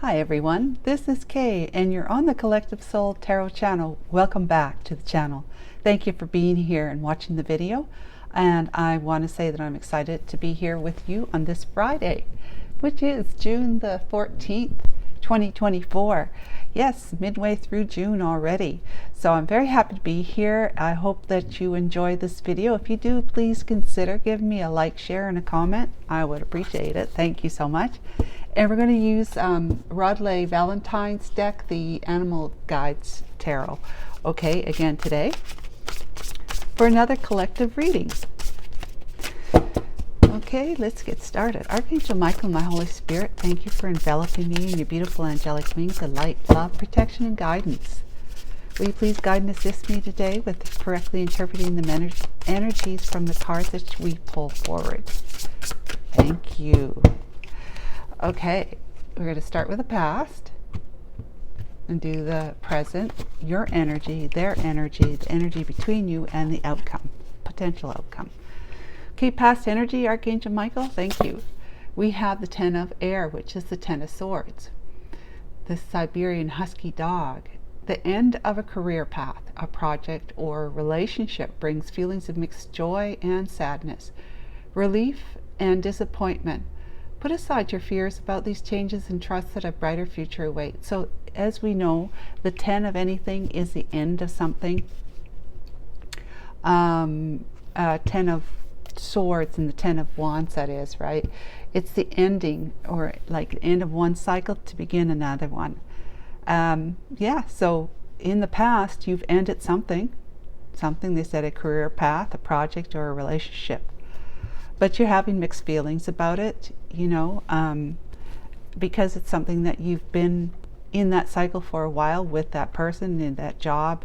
Hi everyone, this is Kay and you're on the Collective Soul Tarot channel. Welcome back to the channel. Thank you for being here and watching the video. And I want to say that I'm excited to be here with you on this Friday, which is June the 14th, 2024. Yes, midway through June already. So I'm very happy to be here. I hope that you enjoy this video. If you do, please consider giving me a like, share, and a comment. I would appreciate it. Thank you so much. And we're going to use Royale Valentine's deck, the Animal Guides Tarot. Okay, again today for another collective reading. Okay, let's get started. Archangel Michael, my Holy Spirit, thank you for enveloping me in your beautiful angelic wings of light, love, protection, and guidance. Will you please guide and assist me today with correctly interpreting the energies from the cards that we pull forward? Thank you. Okay, we're going to start with the past and do the present, your energy, their energy, the energy between you, and the outcome, potential outcome. Okay, past energy, Archangel Michael, thank you. We have the Ten of Air, which is the Ten of Swords, the Siberian Husky Dog. The end of a career path, a project, or relationship brings feelings of mixed joy and sadness, relief and disappointment. Put aside your fears about these changes and trust that a brighter future awaits. So as we know, the 10 of anything is the end of something. 10 of Swords and the 10 of Wands, that is, right? It's the ending, or like the end of one cycle to begin another one. Yeah, so in the past, you've ended something, they said, a career path, a project, or a relationship. But you're having mixed feelings about it, you know, because it's something that you've been in that cycle for a while with that person, in that job,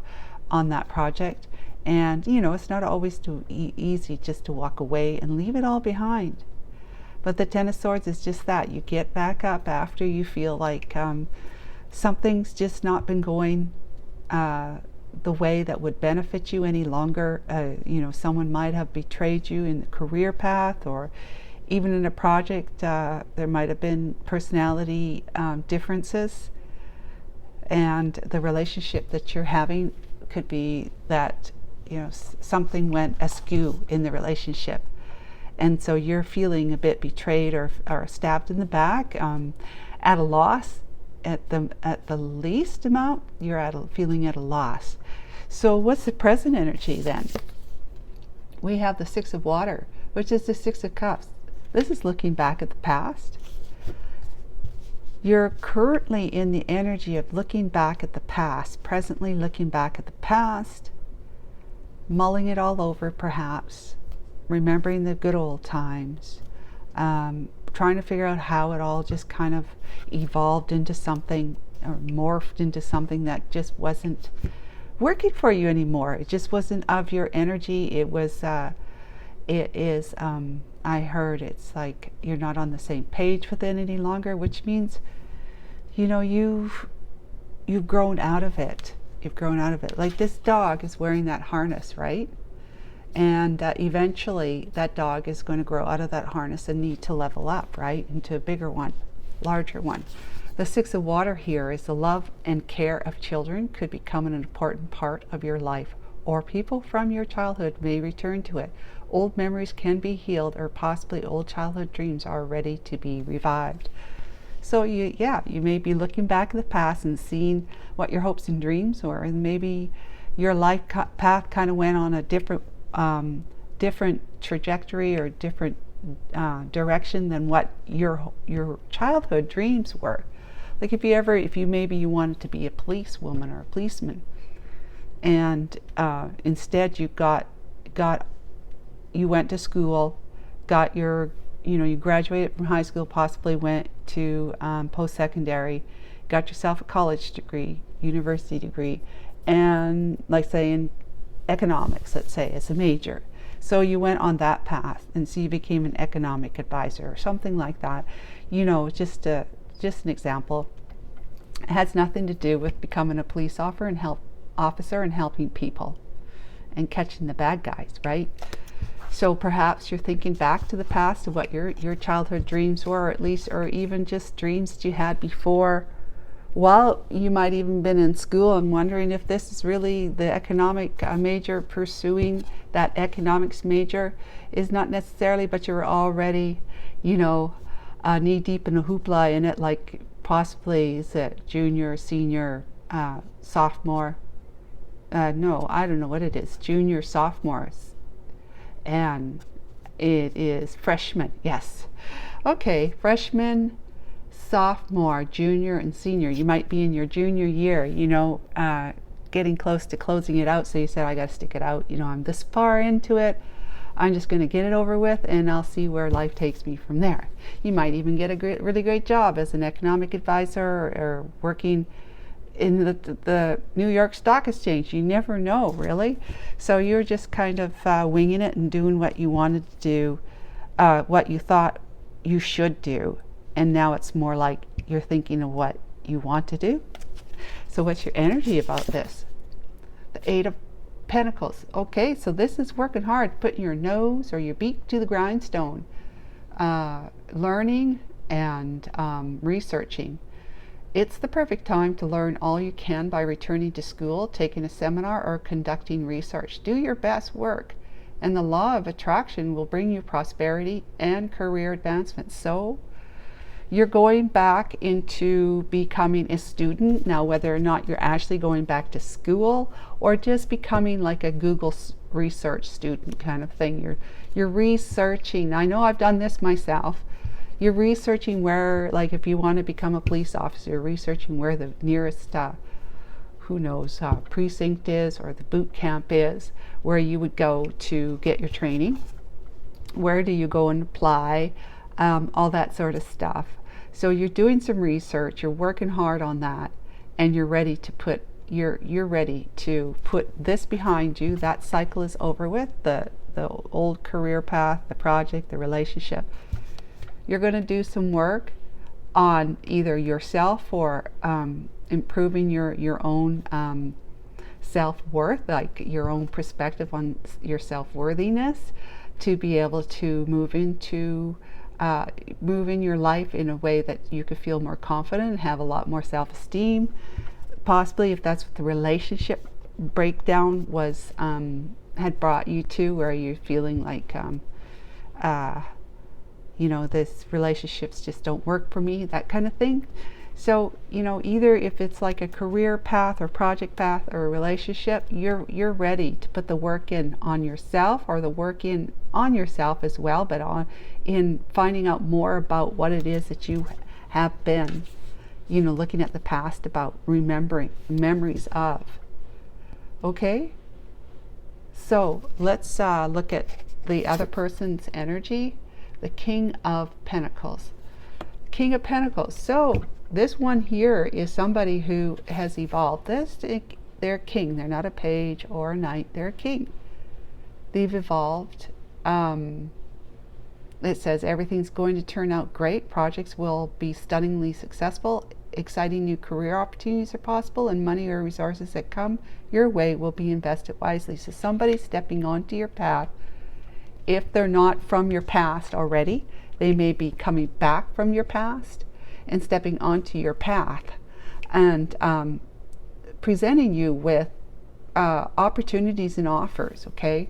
on that project. And, you know, it's not always too easy just to walk away and leave it all behind. But the Ten of Swords is just that. You get back up after you feel like something's just not been going the way that would benefit you any longer. You know, someone might have betrayed you in the career path, or even in a project. There might have been personality differences, and the relationship that you're having could be that, you know, something went askew in the relationship, and so you're feeling a bit betrayed or stabbed in the back, at a loss. At the least amount, you're feeling at a loss. So what's the present energy then? We have the Six of Water, which is the Six of Cups. This is looking back at the past. You're currently in the energy of looking back at the past, presently looking back at the past, mulling it all over perhaps, remembering the good old times, trying to figure out how it all just kind of evolved into something, or morphed into something that just wasn't working for you anymore. It just wasn't of your energy. It was, I heard it's like you're not on the same page with it any longer, which means, you know, you've grown out of it. You've grown out of it. Like this dog is wearing that harness, right? And eventually that dog is going to grow out of that harness and need to level up, right, into a bigger one, larger one. The Six of Water here is the love and care of children could become an important part of your life, or people from your childhood may return to it. Old memories can be healed, or possibly old childhood dreams are ready to be revived. So you may be looking back at the past and seeing what your hopes and dreams were, and maybe your life path kind of went on a different trajectory or different direction than what your childhood dreams were. Like if you maybe you wanted to be a policewoman or a policeman, and instead you went to school, got your, you graduated from high school, possibly went to post-secondary, got yourself a college degree, university degree, and like say in economics, let's say, as a major. So you went on that path, and so you became an economic advisor or something like that. You know, just an example. It has nothing to do with becoming a police officer and helping people and catching the bad guys, right? So perhaps you're thinking back to the past of what your childhood dreams were, or at least, or even just dreams that you had before. Well, you might even been in school and wondering if this is really the economic major. Pursuing that economics major is not necessarily, but you're already, knee deep in a hoopla in it, like possibly is it junior, senior, sophomore. No, I don't know what it is. Junior, sophomores, and it is freshman. Yes, okay, freshman, sophomore, junior, and senior. You might be in your junior year, getting close to closing it out. So you said, I got to stick it out. I'm this far into it. I'm just going to get it over with, and I'll see where life takes me from there. You might even get a really great job as an economic advisor, or working in the New York Stock Exchange. You never know, really. So you're just kind of winging it and doing what you wanted to do, what you thought you should do. And now it's more like you're thinking of what you want to do. So what's your energy about this? The Eight of Pentacles. Okay, so this is working hard, putting your nose or your beak to the grindstone, learning and researching. It's the perfect time to learn all you can by returning to school, taking a seminar, or conducting research. Do your best work, and the law of attraction will bring you prosperity and career advancement. So you're going back into becoming a student now, whether or not you're actually going back to school or just becoming like a Google research student kind of thing. You're researching. I know I've done this myself. You're researching where, like if you want to become a police officer, you're researching where the nearest precinct is, or the boot camp is, where you would go to get your training. Where do you go and apply? All that sort of stuff. So you're doing some research, you're working hard on that, and you're ready to put this behind you. That cycle is over with, the old career path, the project, the relationship. You're going to do some work on either yourself or improving your own self-worth, like your own perspective on your self-worthiness, to be able to move in your life in a way that you could feel more confident and have a lot more self-esteem. Possibly, if that's what the relationship breakdown was, had brought you to, where you're feeling like this relationships just don't work for me, that kind of thing. So either if it's like a career path or project path or a relationship, you're ready to put the work in on yourself, or the work in on yourself as well, but in finding out more about what it is that you have been, looking at the past, about remembering memories of. Okay, so let's look at the other person's energy. The King of Pentacles. King of Pentacles. So this one here is somebody who has evolved. They're king. They're not a page or a knight. They're a king. They've evolved. It says everything's going to turn out great. Projects will be stunningly successful. Exciting new career opportunities are possible, and money or resources that come your way will be invested wisely. So somebody's stepping onto your path. If they're not from your past already, they may be coming back from your past and stepping onto your path, and presenting you with opportunities and offers. Okay,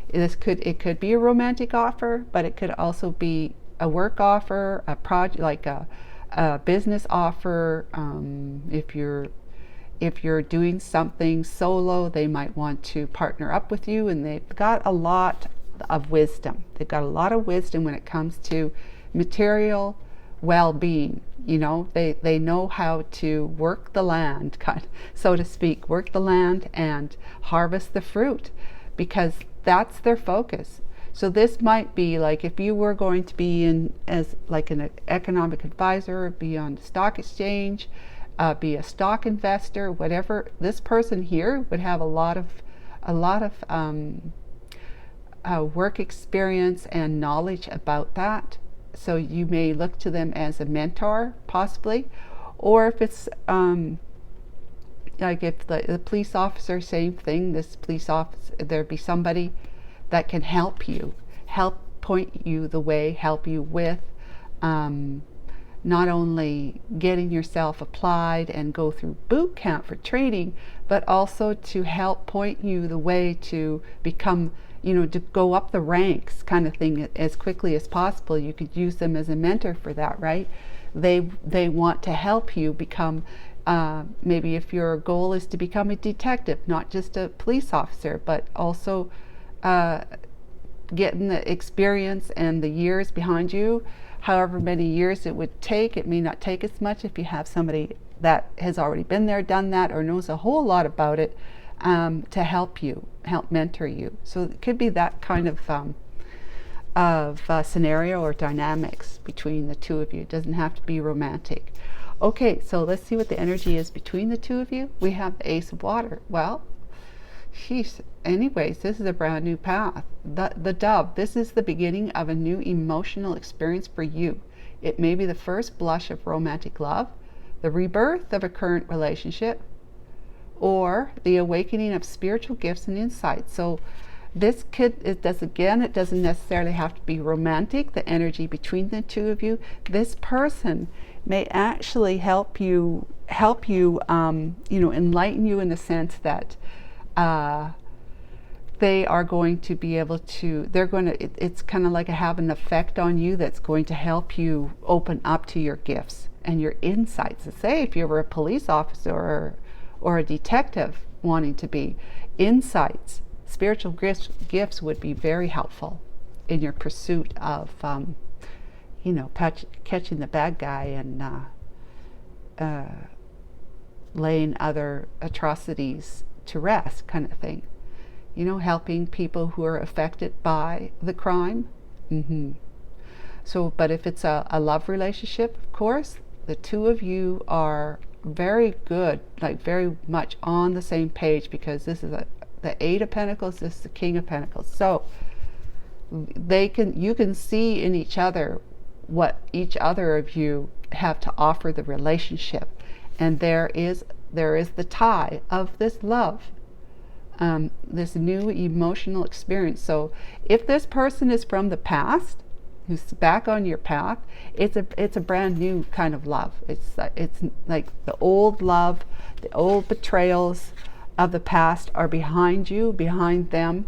it could be a romantic offer, but it could also be a work offer, a project, like a business offer. If you're doing something solo, they might want to partner up with you, and they've got a lot of wisdom. They've got a lot of wisdom when it comes to material well-being. They know how to work the land, so to speak, work the land and harvest the fruit, because that's their focus. So this might be like, if you were going to be in as like an economic advisor, be on the stock exchange, be a stock investor, whatever, this person here would have a lot of work experience and knowledge about that. So you may look to them as a mentor, possibly. Or if it's like if the police officer, same thing. This police officer, there'd be somebody that can help you, help point you the way, help you with not only getting yourself applied and go through boot camp for training, but also to help point you the way to become, you know, to go up the ranks kind of thing as quickly as possible. You could use them as a mentor for that, right? They want to help you become, maybe if your goal is to become a detective, not just a police officer, but also getting the experience and the years behind you, however many years it would take. It may not take as much if you have somebody that has already been there, done that, or knows a whole lot about it, to help you, help mentor you. So it could be that kind of scenario or dynamics between the two of you. It doesn't have to be romantic. Okay, so let's see what the energy is between the two of you. We have the Ace of Water. Well, anyways, this is a brand new path. The Dove, this is the beginning of a new emotional experience for you. It may be the first blush of romantic love, the rebirth of a current relationship, or the awakening of spiritual gifts and insights. So this it doesn't necessarily have to be romantic, the energy between the two of you. This person may actually help you, you know, enlighten you in the sense that they are going to be able to, it's kind of like have an effect on you that's going to help you open up to your gifts and your insights. So say if you were a police officer or a detective wanting to be, insights, spiritual gifts would be very helpful in your pursuit of, you know, catching the bad guy and laying other atrocities to rest, kind of thing. You know, helping people who are affected by the crime. So, but if it's a love relationship, of course, the two of you are very good, like very much on the same page, because this is the Eight of Pentacles, this is the King of Pentacles. So you can see in each other what each other of you have to offer the relationship, and there is the tie of this love, this new emotional experience. So if this person is from the past, who's back on your path, it's a brand new kind of love. It's like the old love, the old betrayals of the past are behind you, behind them,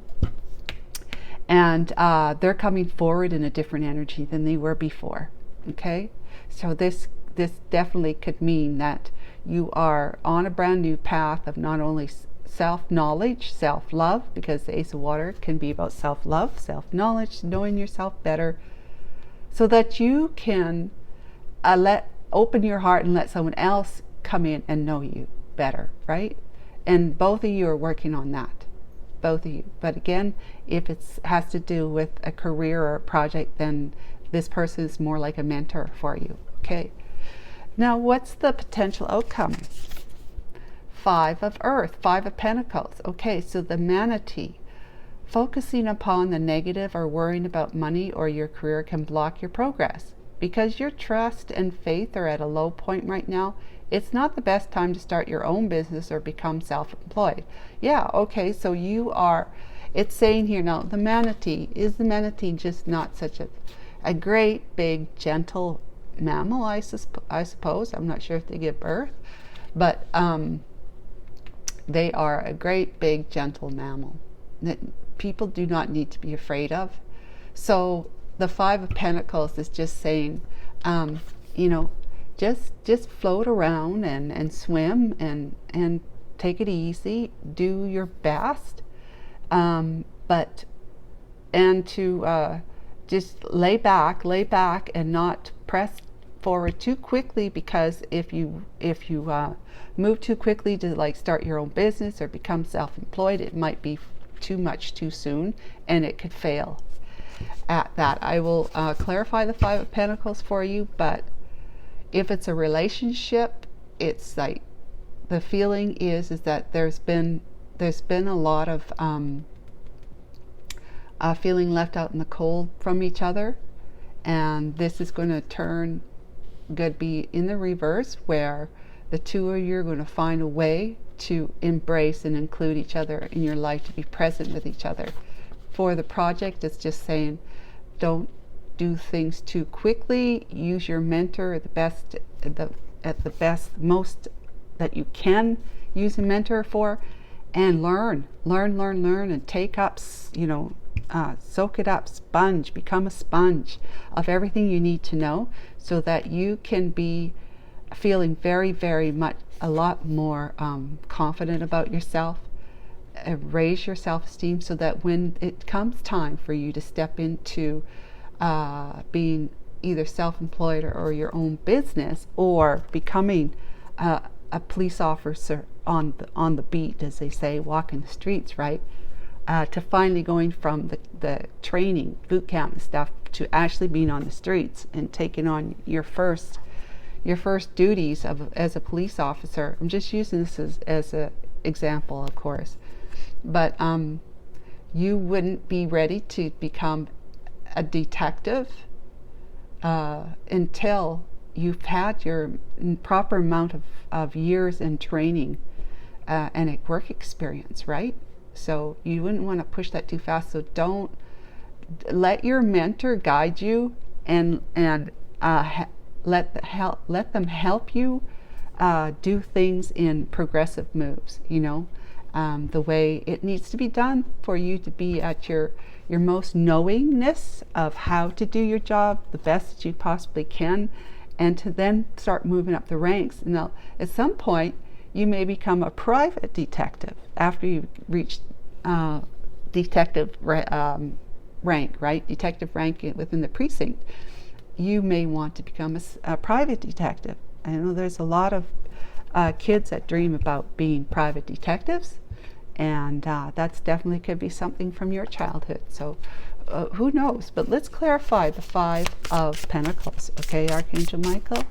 and they're coming forward in a different energy than they were before. Okay, so this definitely could mean that you are on a brand new path of not only self-knowledge, self-love, because the Ace of Water can be about self-love, self-knowledge, knowing yourself better, so that you can open your heart and let someone else come in and know you better, right? And both of you are working on that, both of you. But again, if it has to do with a career or a project, then this person is more like a mentor for you. Okay. Now, what's the potential outcome? Five of Earth, Five of Pentacles. Okay, so the Manatee. Focusing upon the negative or worrying about money or your career can block your progress. Because your trust and faith are at a low point right now, it's not the best time to start your own business or become self-employed. Yeah, okay, so it's saying here now, the Manatee, is the Manatee just not such a great, big, gentle mammal, I suppose. I'm not sure if they give birth, but they are a great, big, gentle mammal that people do not need to be afraid of. So the Five of Pentacles is just saying, you know, just float around and swim and take it easy, do your best, but to just lay back and not press forward too quickly, because if you move too quickly to like start your own business or become self-employed, it might be too much too soon and it could fail at that. I will clarify the Five of Pentacles for you, but if it's a relationship, it's like the feeling is that there's been a lot of feeling left out in the cold from each other, and this is going to be in the reverse, where the two of you are going to find a way to embrace and include each other in your life, to be present with each other, for the project, it's just saying, don't do things too quickly. Use your mentor at the most that you can use a mentor for, and learn, and take up, soak it up, become a sponge of everything you need to know, so that you can be feeling very, very much a lot more confident about yourself. Raise your self-esteem, so that when it comes time for you to step into being either self-employed or your own business, or becoming a police officer on the beat, as they say, walking the streets, right? To finally going from the training, boot camp and stuff, to actually being on the streets and taking on your first duties as a police officer. I'm just using this as an example, of course. But you wouldn't be ready to become a detective until you've had your proper amount of years in training and work experience, right? So you wouldn't want to push that too fast. So don't let your mentor guide you, and let them help you do things in progressive moves, the way it needs to be done for you to be at your most knowingness of how to do your job the best that you possibly can, and to then start moving up the ranks. Now, at some point, you may become a private detective after you've reached detective rank, right? Detective rank within the precinct. You may want to become a private detective. I know there's a lot of kids that dream about being private detectives, and that's definitely could be something from your childhood. So who knows? But let's clarify the Five of Pentacles. Okay, Archangel Michael,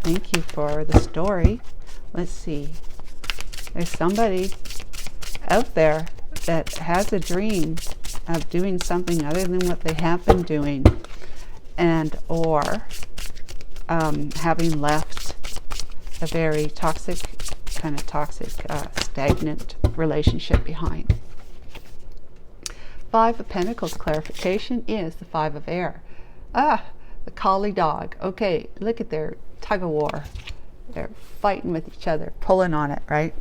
thank you for the story. Let's see. There's somebody out there that has a dream of doing something other than what they have been doing, and or having left a very toxic, stagnant relationship behind. Five of Pentacles clarification is the Five of Air. The collie dog. Okay, look at their tug of war. They're fighting with each other, pulling on it, right?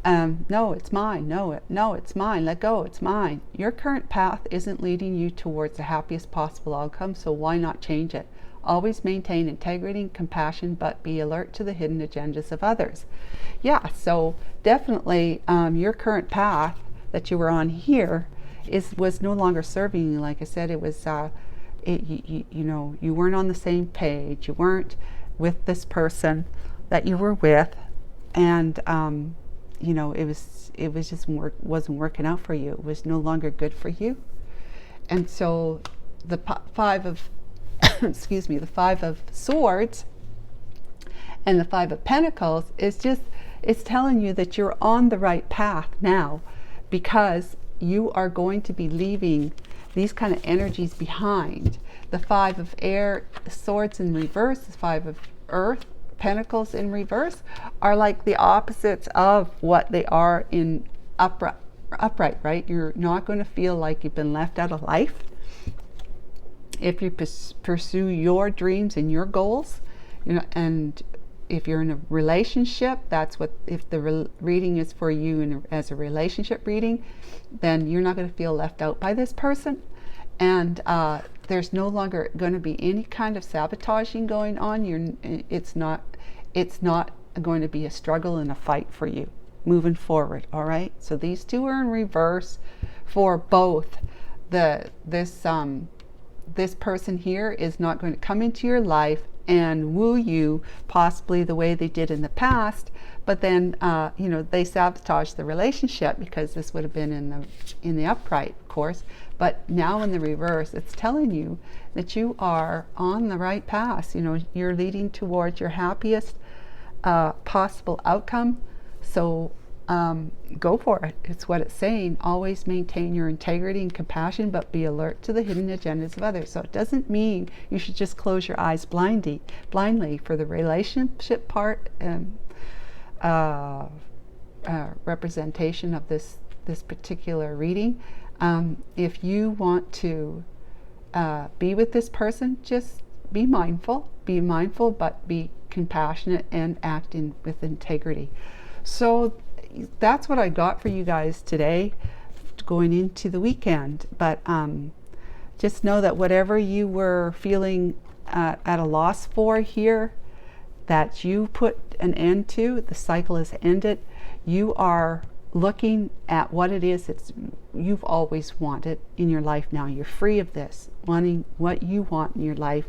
No, it's mine. No, it's mine. Let go. It's mine. Your current path isn't leading you towards the happiest possible outcome, so why not change it? Always maintain integrity and compassion, but be alert to the hidden agendas of others. Yeah, so definitely your current path that you were on here was no longer serving you. Like I said, it was you weren't on the same page. You weren't with this person that you were with, and it was just wasn't working out for you. It was no longer good for you. And so the Five of the Five of Swords and the Five of Pentacles it's telling you that you're on the right path now, because you are going to be leaving these kind of energies behind. The Five of Air, Swords in reverse, the Five of Earth, Pentacles in reverse, are like the opposites of what they are in upright, right? You're not going to feel like you've been left out of life if you pursue your dreams and your goals, and if you're in a relationship, that's what, if the reading is for you as a relationship reading, then you're not going to feel left out by this person. And there's no longer going to be any kind of sabotaging going on. It's not going to be a struggle and a fight for you moving forward. All right. So these two are in reverse for both. This person here is not going to come into your life and woo you possibly the way they did in the past, but then they sabotage the relationship, because this would have been in the upright, of course. But now in the reverse, it's telling you that you are on the right path. You're leading towards your happiest possible outcome. So go for it. It's what it's saying. Always maintain your integrity and compassion, but be alert to the hidden agendas of others. So it doesn't mean you should just close your eyes blindly for the relationship part representation of this particular reading. If you want to be with this person, just be mindful, but be compassionate and act with integrity. So that's what I got for you guys today, going into the weekend. But just know that whatever you were feeling at a loss for here, that you put an end to, the cycle is ended. You are looking at what it is that you've always wanted in your life now. You're free of this, wanting what you want in your life,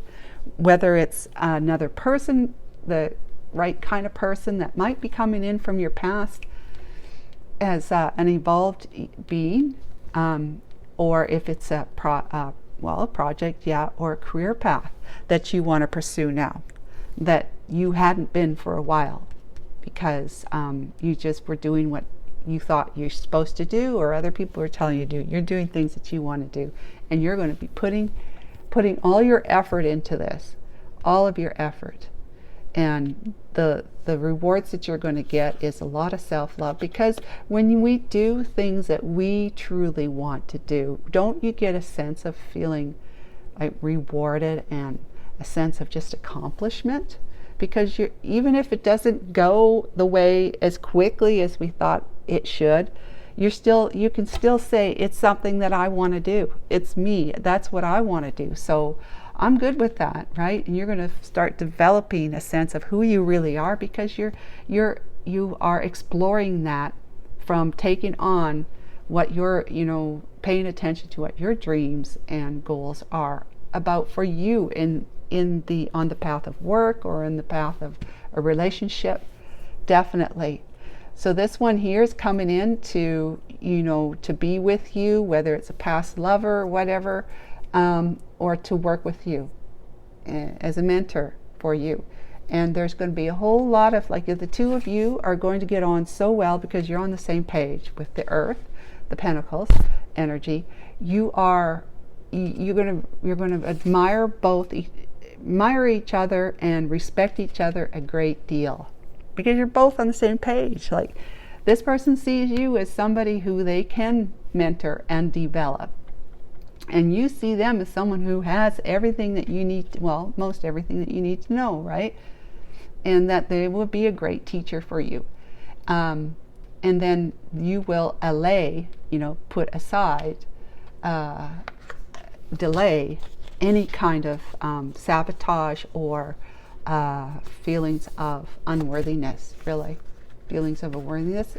whether it's another person, the right kind of person that might be coming in from your past as an evolved being, or if it's a project, or a career path that you want to pursue now that you hadn't been for a while, because you just were doing what you thought you're supposed to do, or other people are telling you to do. You're doing things that you want to do, and you're going to be putting all your effort into this, all of your effort. And the rewards that you're going to get is a lot of self-love, because when we do things that we truly want to do, don't you get a sense of feeling like rewarded and a sense of just accomplishment? Because even if it doesn't go the way as quickly as we thought it should, you can still say, it's something that I want to do. It's me. That's what I want to do. So I'm good with that, right? And you're going to start developing a sense of who you really are, because you are exploring that from taking on what you're, paying attention to what your dreams and goals are about for you on the path of work or in the path of a relationship, definitely. So this one here is coming in to be with you, whether it's a past lover or whatever, or to work with you as a mentor for you. And there's going to be a whole lot of, the two of you are going to get on so well because you're on the same page with the Earth, the Pentacles energy. You're going to admire each other and respect each other a great deal, because you're both on the same page. Like, this person sees you as somebody who they can mentor and develop, and you see them as someone who has everything that you need most everything that you need to know, right? And that they will be a great teacher for you. And then you will put aside, delay any kind of sabotage or feelings of unworthiness, really. Feelings of unworthiness.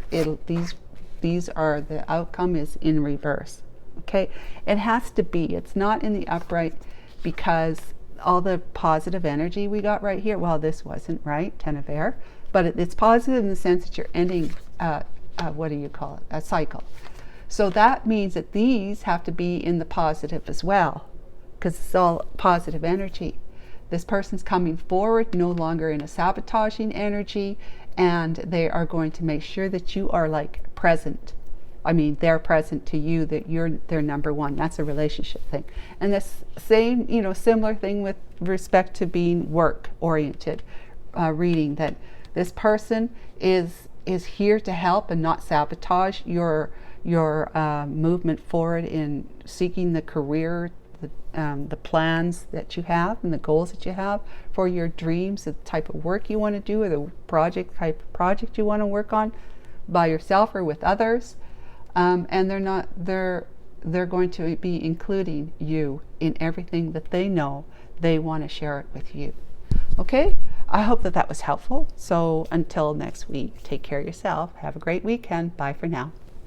These are, the outcome is in reverse. Okay? It has to be. It's not in the upright, because all the positive energy we got right here, this wasn't, right? Ten of Air. But it's positive in the sense that you're ending, what do you call it? A cycle. So that means that these have to be in the positive as well, because it's all positive energy. This person's coming forward, no longer in a sabotaging energy, and they are going to make sure that you are present. I mean, they're present to you, that you're their number one. That's a relationship thing. And this same, similar thing with respect to being work-oriented, reading, that this person is here to help and not sabotage your movement forward in seeking the career, the plans that you have and the goals that you have for your dreams, the type of work you want to do, or the type of project you want to work on by yourself or with others. And they're going to be including you in everything that they know. They want to share it with you. Okay? I hope that was helpful. So until next week, take care of yourself. Have a great weekend. Bye for now.